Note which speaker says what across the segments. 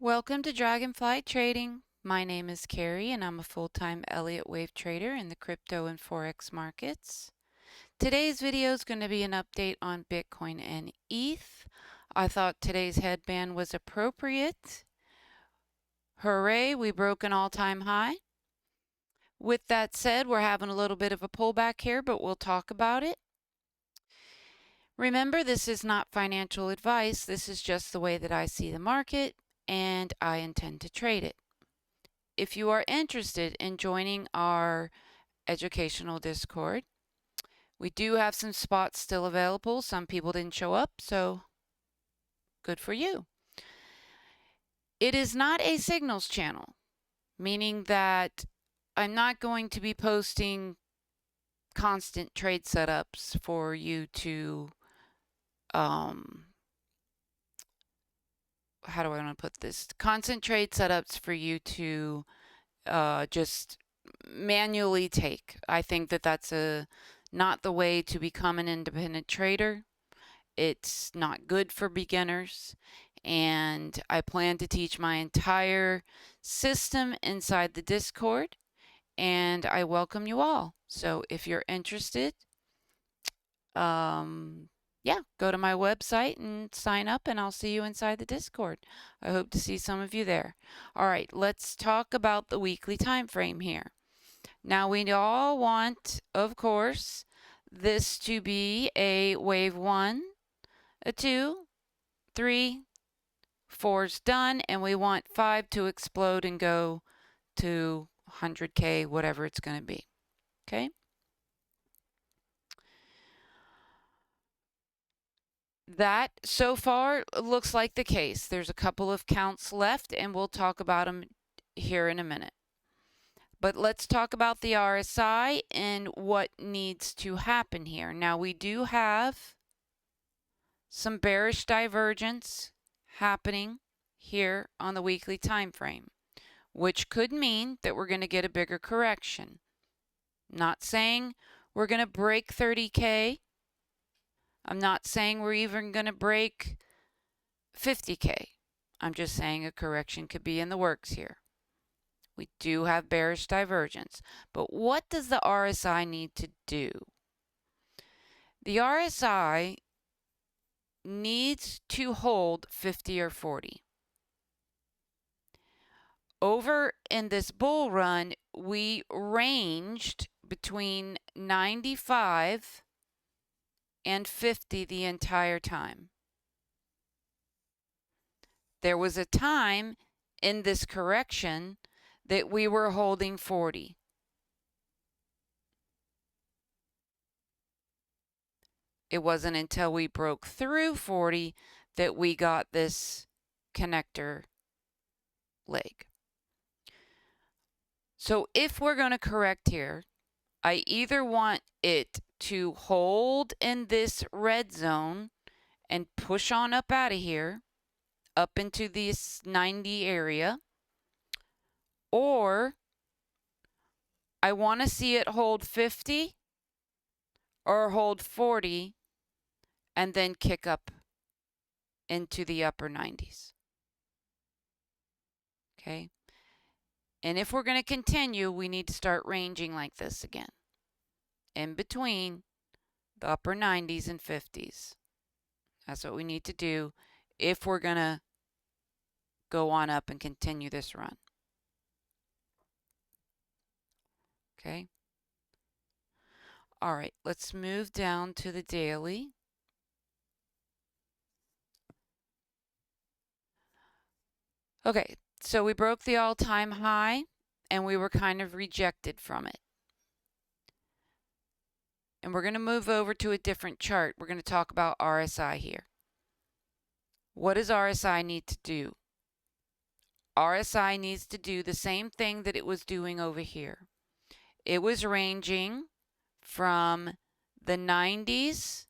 Speaker 1: Welcome to Dragonfly Trading. My name is Carrie and I'm a full-time Elliott Wave trader in the crypto and Forex markets. Today's video is going to be an update on Bitcoin and ETH. I thought today's headband was appropriate. Hooray, we broke an all-time high. With that said, we're having a little bit of a pullback here, but we'll talk about it. Remember, this is not financial advice. This is just the way that I see the market, and I intend to trade it. If you are interested in joining our educational Discord, we do have some spots still available. Some people didn't show up, so good for you. It is not a signals channel, meaning that I'm not going to be posting constant trade setups for you to, how do I want to put this? Constant trade setups for you to just manually take. I think that that's not the way to become an independent trader. It's not good for beginners, and I plan to teach my entire system inside the Discord, and I welcome you all. So if you're interested, yeah, go to my website and sign up, and I'll see you inside the Discord. I hope to see some of you there. All right, let's talk about the weekly time frame here. Now, we all want, of course, this to be a wave 1, a 2, 3, 4's done, and we want 5 to explode and go to 100K, whatever it's going to be. Okay? That, so far, looks like the case. There's a couple of counts left, and we'll talk about them here in a minute. But let's talk about the RSI and what needs to happen here. Now, we do have some bearish divergence happening here on the weekly time frame, which could mean that we're going to get a bigger correction. Not saying we're going to break 30K. I'm not saying we're even going to break 50K. I'm just saying a correction could be in the works here. We do have bearish divergence. But what does the RSI need to do? The RSI needs to hold 50 or 40. Over in this bull run, we ranged between 95 and 50 the entire time. There was a time in this correction that we were holding 40. It wasn't until we broke through 40 that we got this connector leg. So if we're going to correct here, I either want it to hold in this red zone and push on up out of here, up into this 90 area, or I want to see it hold 50 or hold 40 and then kick up into the upper 90s. Okay? And if we're going to continue, we need to start ranging like this again, in between the upper 90s and 50s. That's what we need to do if we're going to go on up and continue this run. Okay? All right, let's move down to the daily. Okay, so we broke the all-time high, and we were kind of rejected from it. And we're going to move over to a different chart. We're going to talk about RSI here. What does RSI need to do? RSI needs to do the same thing that it was doing over here. It was ranging from the 90s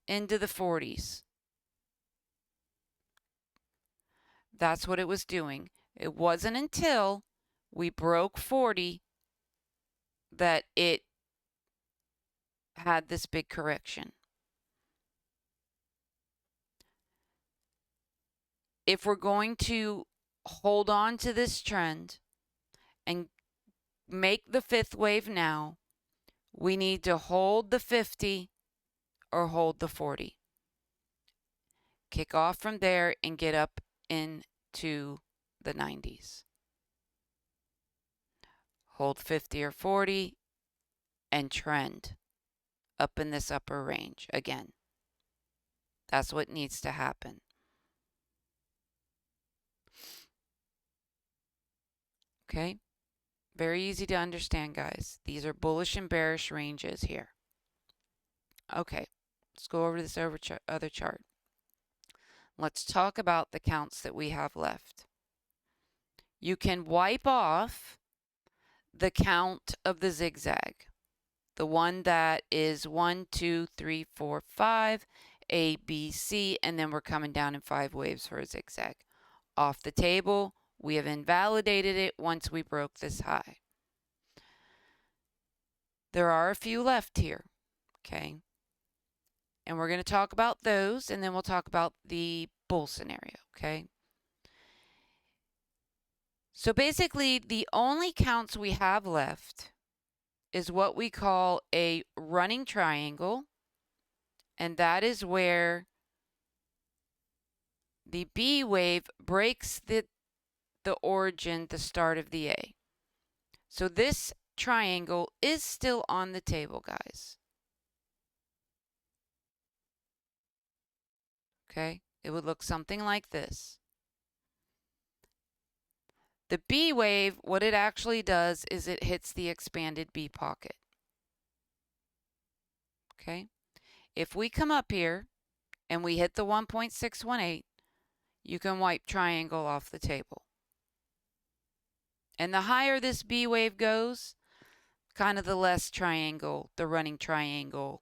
Speaker 1: into the 40s. That's what it was doing. It wasn't until we broke 40 that it had this big correction. if we're going to hold on to this trend and make the fifth wave now, we need to hold the 50 or hold the 40. Kick off from there and get up into the 90s. Hold 50 or 40 and trend up in this upper range again. That's what needs to happen. Okay? Very easy to understand, guys. These are bullish and bearish ranges here. Okay, let's go over this other chart. Let's talk about the counts that we have left. You can wipe off the count of the zigzag, the one that is 1, 2, 3, 4, 5, A, B, C, and then we're coming down in 5 waves for a zigzag. Off the table. We have invalidated it once we broke this high. There are a few left here, okay? And we're going to talk about those, and then we'll talk about the bull scenario, okay? So basically, the only counts we have left is what we call a running triangle, and that is where the B wave breaks the origin, the start of the A. So this triangle is still on the table, guys. Okay, it would look something like this. The B wave, what it actually does is it hits the expanded B pocket. Okay, if we come up here and we hit the 1.618, you can wipe triangle off the table. And the higher this B wave goes, kind of the less triangle, the running triangle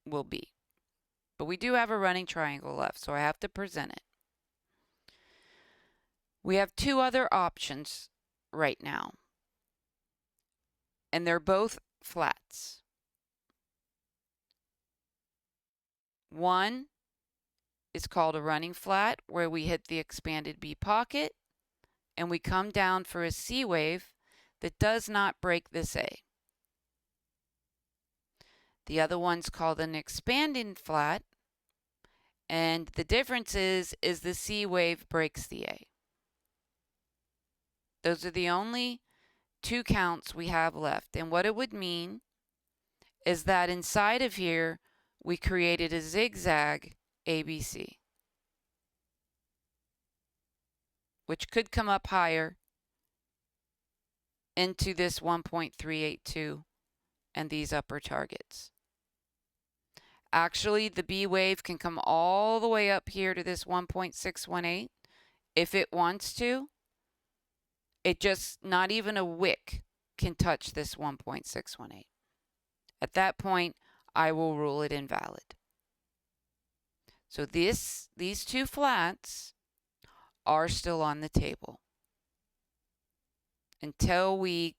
Speaker 1: will be. But we do have a running triangle left, so I have to present it. We have two other options right now, and they're both flats. One is called a running flat, where we hit the expanded B pocket, and we come down for a C wave that does not break this A. The other one's called an expanding flat, and the difference is the C wave breaks the A. Those are the only two counts we have left. And what it would mean is that inside of here, we created a zigzag ABC, which could come up higher into this 1.382 and these upper targets. Actually, the B wave can come all the way up here to this 1.618 if it wants to. It just, not even a wick can touch this 1.618. At that point, I will rule it invalid. So these two flats are still on the table until we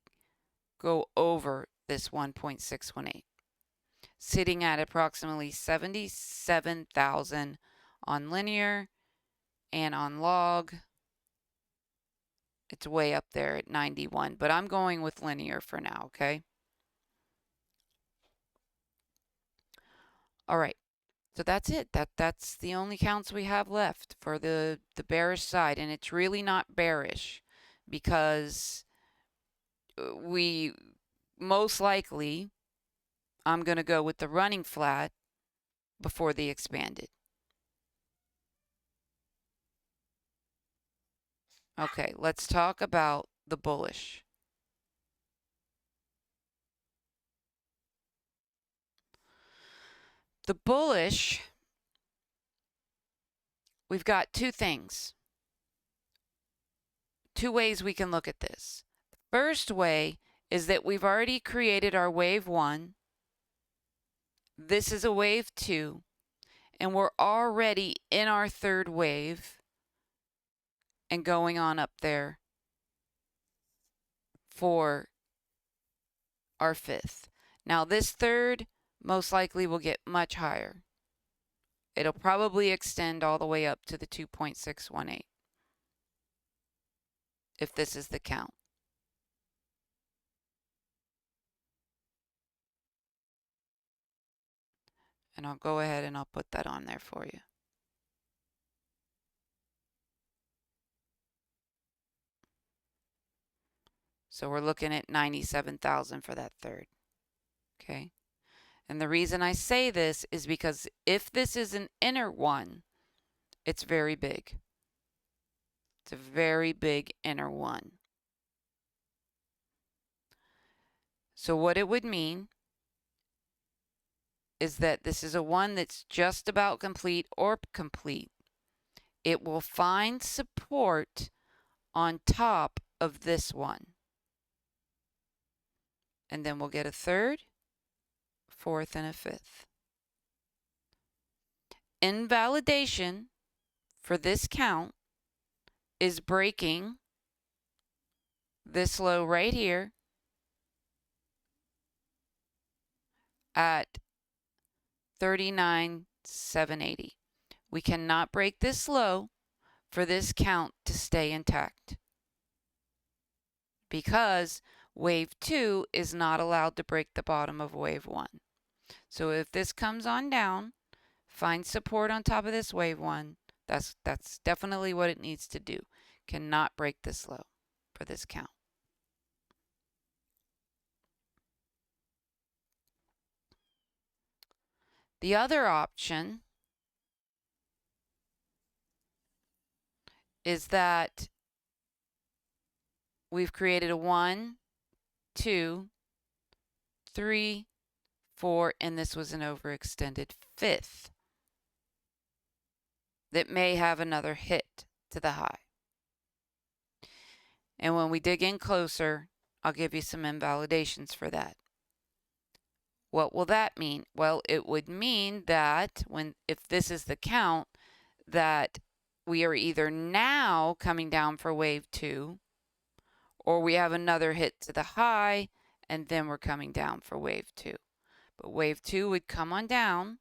Speaker 1: go over this 1.618, sitting at approximately 77,000 on linear, and on log it's way up there at 91, but I'm going with linear for now, okay? All right, so that's it. That's the only counts we have left for the bearish side, and it's really not bearish because we most likely, I'm going to go with the running flat before the expanded. Okay, let's talk about the bullish. The bullish, we've got two things. Two ways we can look at this. The first way is that we've already created our wave 1. This is a wave 2. And we're already in our third wave and going on up there for our fifth. Now this third most likely will get much higher. It'll probably extend all the way up to the 2.618. if this is the count. And I'll go ahead and I'll put that on there for you. So we're looking at 97,000 for that third. Okay. And the reason I say this is because if this is an inner one, it's very big. It's a very big inner one. So what it would mean is that this is a one that's just about complete or complete. It will find support on top of this one. And then we'll get a third, fourth, and a fifth. Invalidation for this count is breaking this low right here at 39,780. We cannot break this low for this count to stay intact because wave 2 is not allowed to break the bottom of wave 1. So if this comes on down, find support on top of this wave 1, that's definitely what it needs to do. Cannot break this low for this count. The other option is that we've created a 1, 2, 3, 4, and this was an overextended fifth that may have another hit to the high. And when we dig in closer, I'll give you some invalidations for that. What will that mean? Well, it would mean that if this is the count, that we are either now coming down for wave 2, or we have another hit to the high, and then we're coming down for wave 2. But wave 2 would come on down,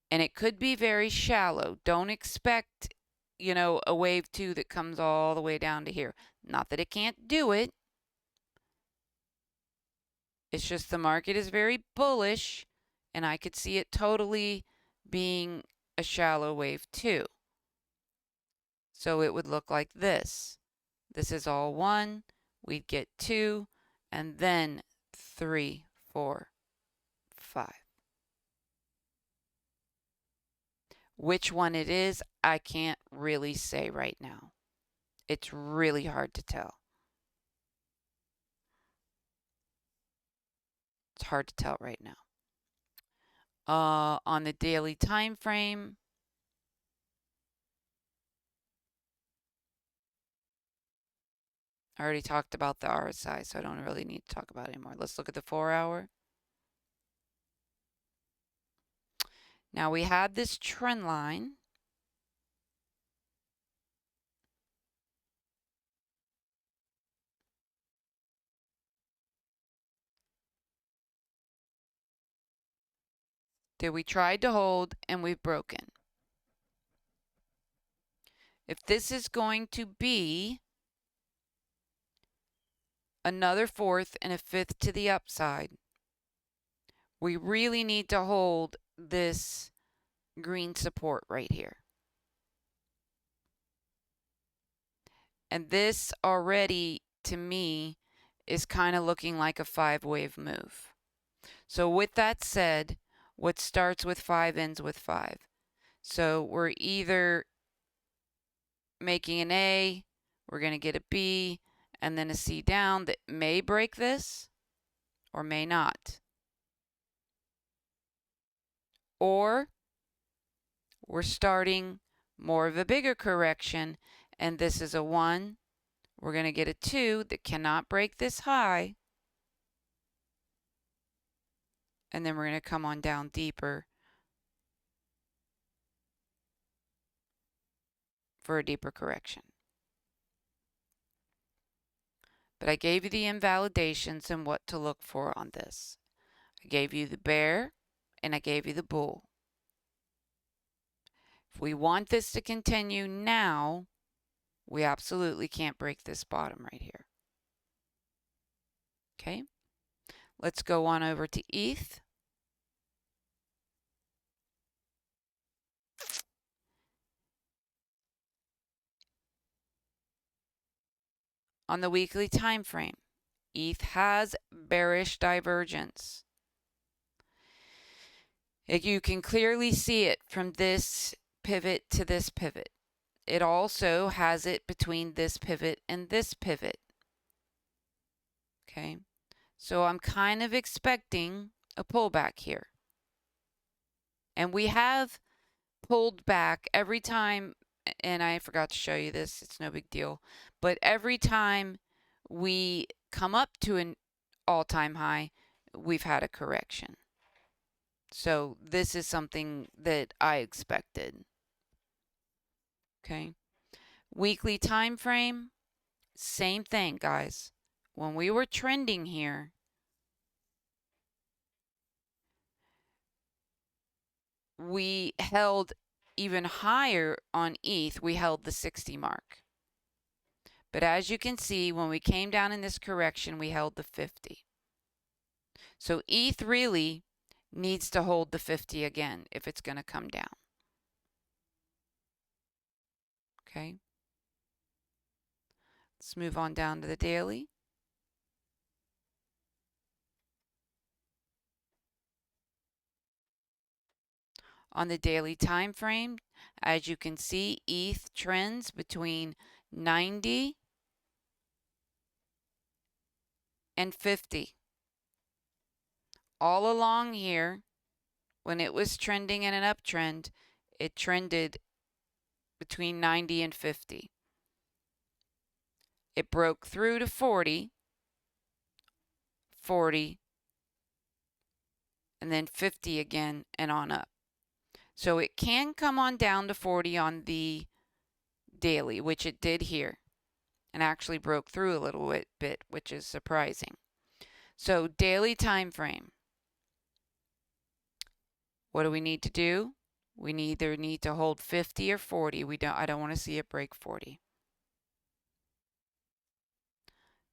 Speaker 1: and it could be very shallow. Don't expect, a wave 2 that comes all the way down to here. Not that it can't do it. It's just the market is very bullish, and I could see it totally being a shallow wave 2. So it would look like this. This is all 1. We'd get 2, and then 3, 4, 5. Which one it is, I can't really say right now. It's really hard to tell. It's hard to tell right now. On the daily time frame, I already talked about the RSI, so I don't really need to talk about it anymore. Let's look at the 4-hour. Now we had this trend line. That we tried to hold and we've broken. If this is going to be another fourth and a fifth to the upside, we really need to hold this green support right here. And this already, to me, is kind of looking like a 5-wave move. So with that said, what starts with 5 ends with 5. So we're either making an A, we're going to get a B, and then a C down that may break this or may not. Or we're starting more of a bigger correction, and this is a 1. We're going to get a 2 that cannot break this high. And then we're going to come on down deeper for a deeper correction. But I gave you the invalidations and what to look for on this. I gave you the bear and I gave you the bull. If we want this to continue now, we absolutely can't break this bottom right here. Okay, let's go on over to ETH. On the weekly time frame, ETH has bearish divergence. You can clearly see it from this pivot to this pivot. It also has it between this pivot and this pivot. Okay, so I'm kind of expecting a pullback here. And we have pulled back every time, and I forgot to show you this, it's no big deal, but every time we come up to an all-time high, we've had a correction. So this is something that I expected. Okay. Weekly time frame, same thing, guys. When we were trending here, we held even higher on ETH. We held the 60 mark. But as you can see, when we came down in this correction, we held the 50. So ETH really needs to hold the 50 again if it's going to come down. Okay. Let's move on down to the daily. On the daily time frame, as you can see, ETH trends between 90 and 50. All along here, when it was trending in an uptrend, it trended between 90 and 50. It broke through to 40, 40, and then 50 again and on up. So it can come on down to 40 on the daily, which it did here, and actually broke through a little bit, which is surprising. So daily time frame. What do we need to do? We either need to hold 50 or 40. I don't want to see it break 40.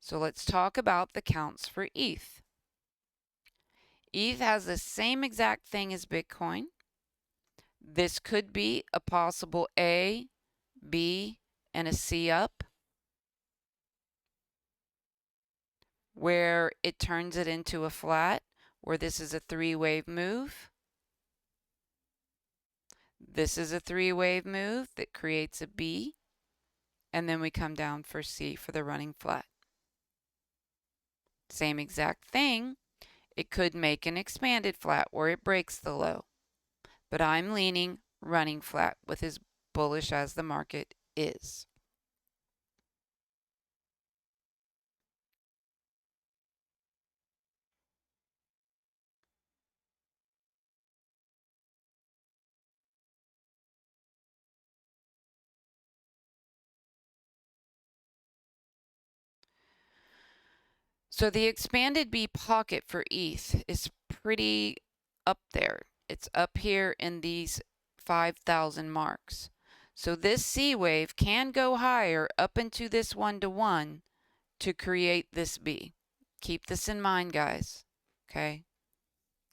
Speaker 1: So let's talk about the counts for ETH. ETH has the same exact thing as Bitcoin. This could be a possible A, B, and a C up, where it turns it into a flat, where this is a three-wave move. This is a three-wave move that creates a B, and then we come down for C for the running flat. Same exact thing. It could make an expanded flat where it breaks the low, but I'm leaning running flat with as bullish as the market is. So the expanded B pocket for ETH is pretty up there. It's up here in these 5,000 marks. So this C wave can go higher up into this 1-to-1 to create this B. Keep this in mind, guys. Okay?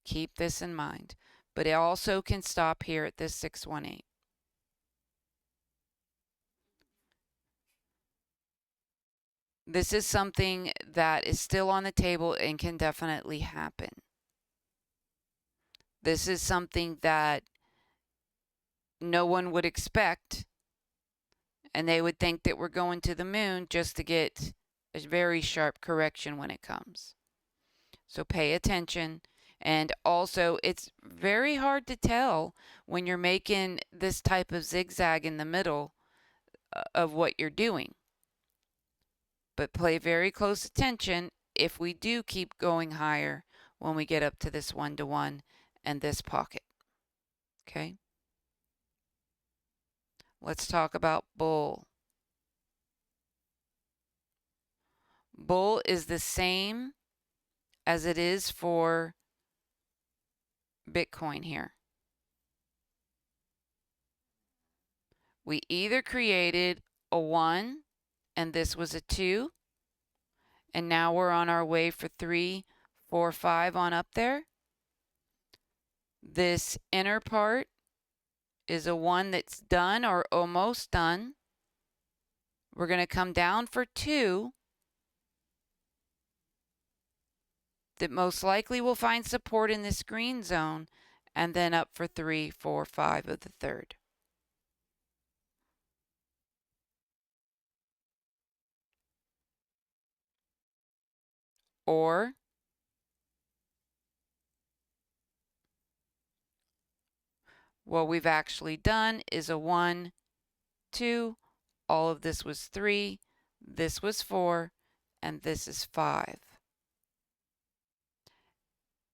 Speaker 1: Keep this in mind. But it also can stop here at this 618. This is something that is still on the table and can definitely happen. This is something that no one would expect, and they would think that we're going to the moon just to get a very sharp correction when it comes. So pay attention. And also, it's very hard to tell when you're making this type of zigzag in the middle of what you're doing. But pay very close attention if we do keep going higher when we get up to this 1-to-1 and this pocket. Okay? Let's talk about bull. Bull is the same as it is for Bitcoin here. We either created a 1 and this was a 2, and now we're on our way for 3, 4, 5 on up there. This inner part is a 1 that's done or almost done. We're going to come down for 2 that most likely will find support in this green zone, and then up for 3, 4, 5 of the third. Or what we've actually done is a 1, 2, all of this was 3, this was 4, and this is 5.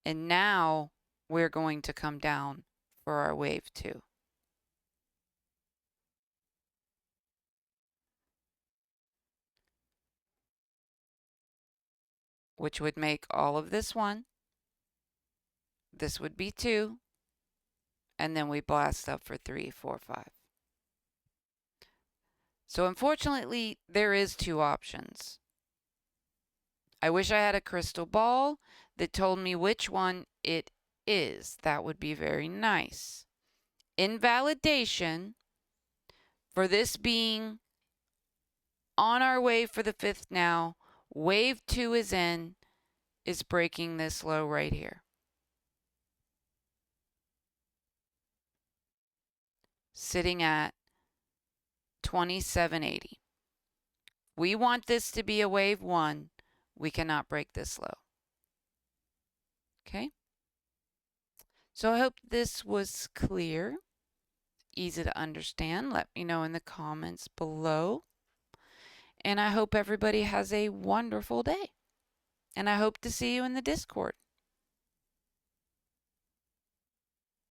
Speaker 1: And now we're going to come down for our wave 2. Which would make all of this 1. This would be 2. And then we blast up for 3, 4, 5. So unfortunately, there is 2 options. I wish I had a crystal ball that told me which one it is. That would be very nice. Invalidation for this being on our way for the 5th now, wave 2 is in, is breaking this low right here. Sitting at 2780. We want this to be a wave 1. We cannot break this low. Okay? So I hope this was clear, easy to understand. Let me know in the comments below. And I hope everybody has a wonderful day. And I hope to see you in the Discord.